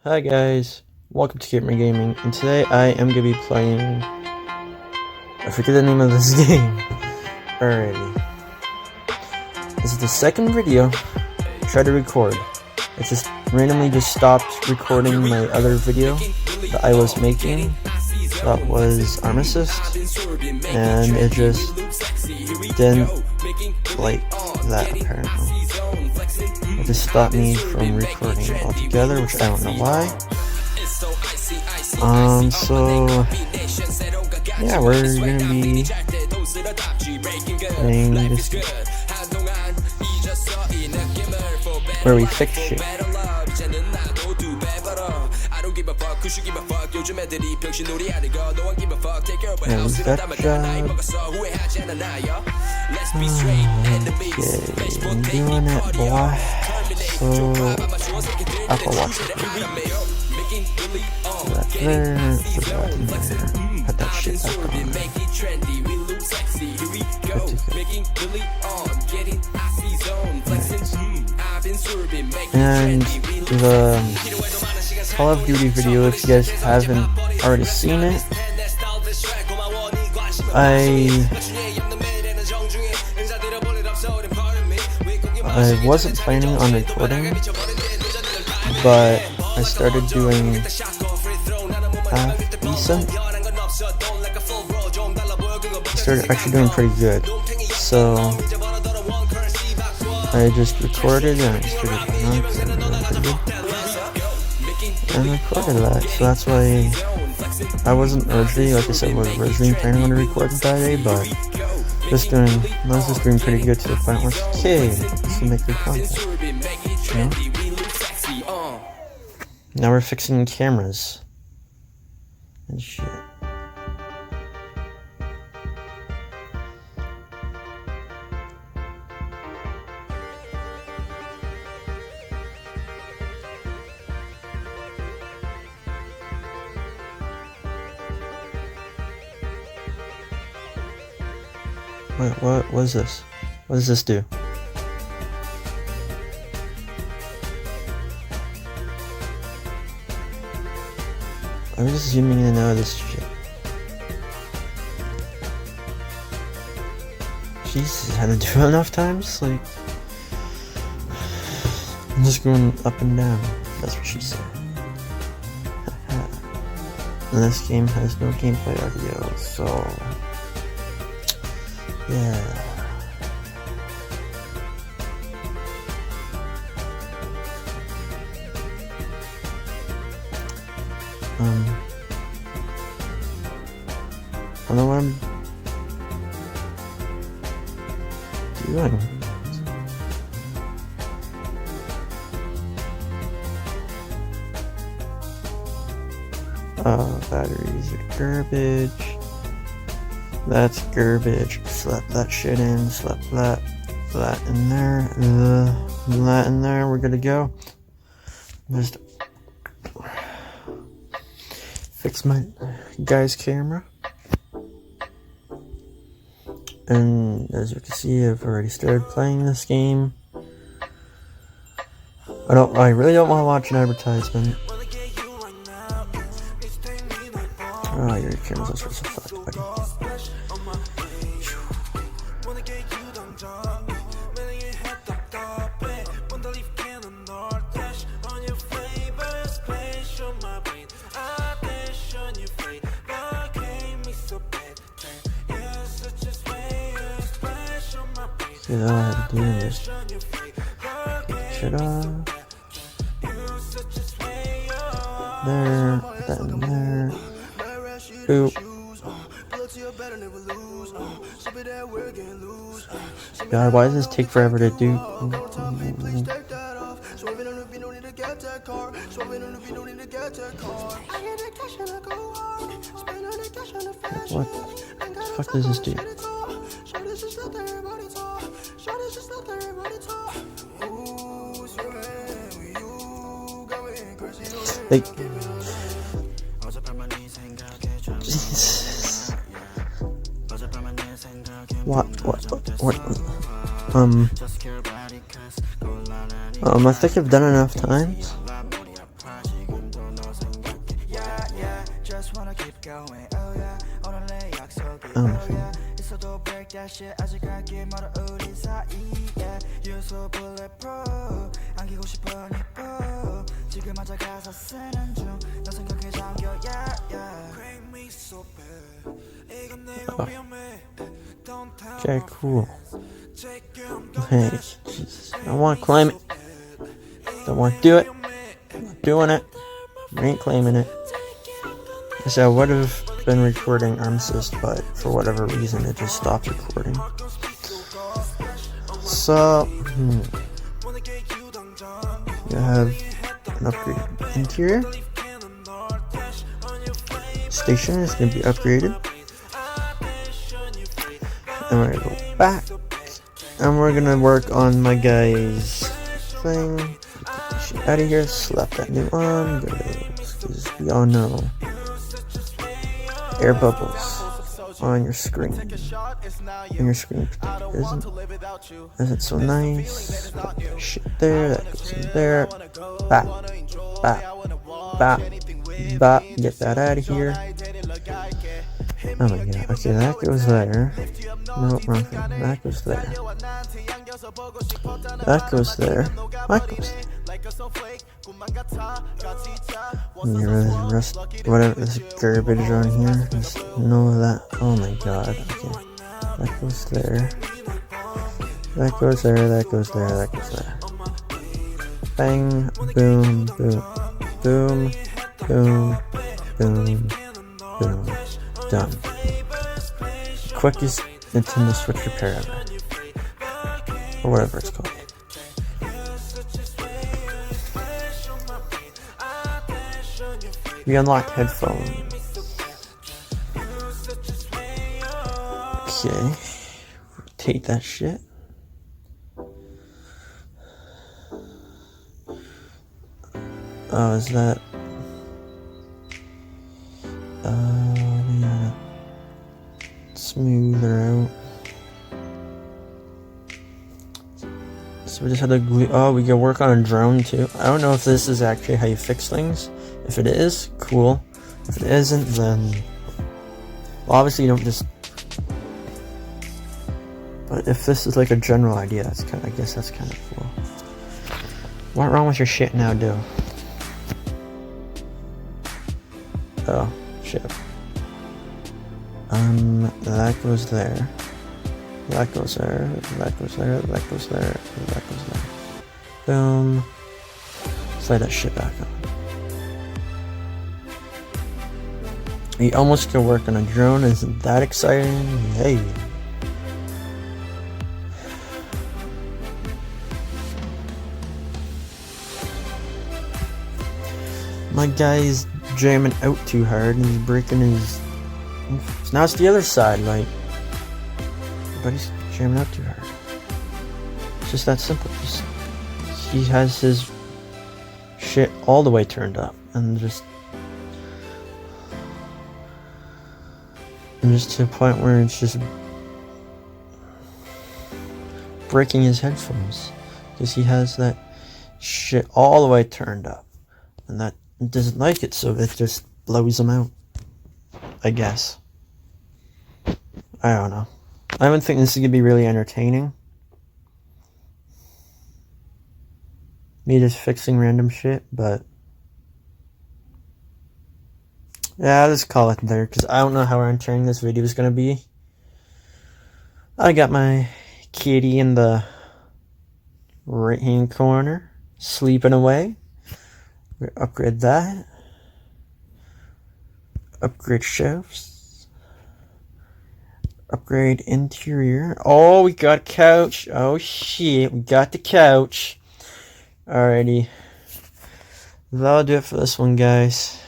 Hi guys, welcome to Gamer Gaming, and today I am gonna be playing. I forget the name of this game. Alrighty, this is the second video I tried to record. I just randomly stopped recording my other video that I was making. That was Armistice, and it just didn't like that apparently. It just stopped me from recording altogether, which I don't know why. So yeah, we're gonna be playing this game where we fix shit. And is that job? Okay, I'm doing it, boy. So Apple Watch it. Put that there, put that in there. Put that shit back on. And the Call of Duty video, if you guys haven't already seen it, I wasn't planning on recording, but I started doing half decent. I started actually doing pretty good, so I just recorded and I just figured why not, because I'm doing pretty good. And recorded that, so that's why I wasn't originally, like I said, originally planning on recording Friday, but I was just doing pretty good to the point where it's okay, this will make good content, you know? Now we're fixing cameras and shit. What is this? What does this do? I'm just zooming in and out of this shit. Jesus, I had to do it enough times? Like, I'm just going up and down. That's what she said. And this game has no gameplay audio, so yeah. I don't know what I'm doing. Batteries are garbage. That's garbage. Slap that shit in. Slap that in there. That in there. We're good to go. Just fix my guy's camera. And as you can see, I've already started playing this game. I really don't want to watch an advertisement. Oh, your camera's all sorts of fucked, buddy. See, all I have to do is take shit off. There, put that in there. Boop. God, why does this take forever to do? What the fuck does this do? Like, Jesus. What? I think I've done it enough times. Okay, cool. Hey, Jesus. I want to claim it. Don't want to do it. I'm not doing it. I ain't claiming it. So I would have been recording Armistice, but for whatever reason it just stopped recording. So, you have an upgraded interior. Station is going to be upgraded. And we're going to go back. And we're going to work on my guy's thing. Get this shit out of here. Slap that new on. Because we all know air bubbles on your screen. And your screen isn't so nice. Put that shit there. That goes in there. Bap. Bap. Bap. Bap. Get that out of here. Oh my god. Okay, that goes there. No, wrong thing. That goes there. That goes there. That goes there. And rest, whatever this garbage on here. Just know that. Oh my god. Okay. That goes there. That goes there. That goes there. That goes there. Bang. Boom. Boom. Boom. Boom. Boom. Boom. Done. Quickest Nintendo Switch repair ever. Or whatever it's called. We unlocked headphones. Okay. Rotate that shit. Oh, is that... yeah. Smoother out. So we just had to glue... Oh, we can work on a drone too. I don't know if this is actually how you fix things. If it is, cool. If it isn't, then... Well, obviously you don't just... But if this is like a general idea, that's kind of... I guess that's kind of cool. What's wrong with your shit now, dude? Oh, shit. That goes there. That goes there. That goes there. That goes there. That goes there. Boom. Slide that shit back up. We almost can work on a drone. Isn't that exciting? Hey. My guy's jamming out too hard and he's breaking his... So now it's the other side, like... But he's jamming out too hard. It's just that simple. He has his shit all the way turned up and just to a point where it's just breaking his headphones because he has that shit all the way turned up and that doesn't like it, so it just blows him out, I guess. I don't know. I don't think this is gonna be really entertaining. Me just fixing random shit, but yeah, I'll just call it there because I don't know how entertaining this video is gonna be. I got my kitty in the right hand corner, sleeping away. We upgrade that. Upgrade shelves. Upgrade interior. Oh, we got a couch. Oh shit, we got the couch. Alrighty. That'll do it for this one, guys.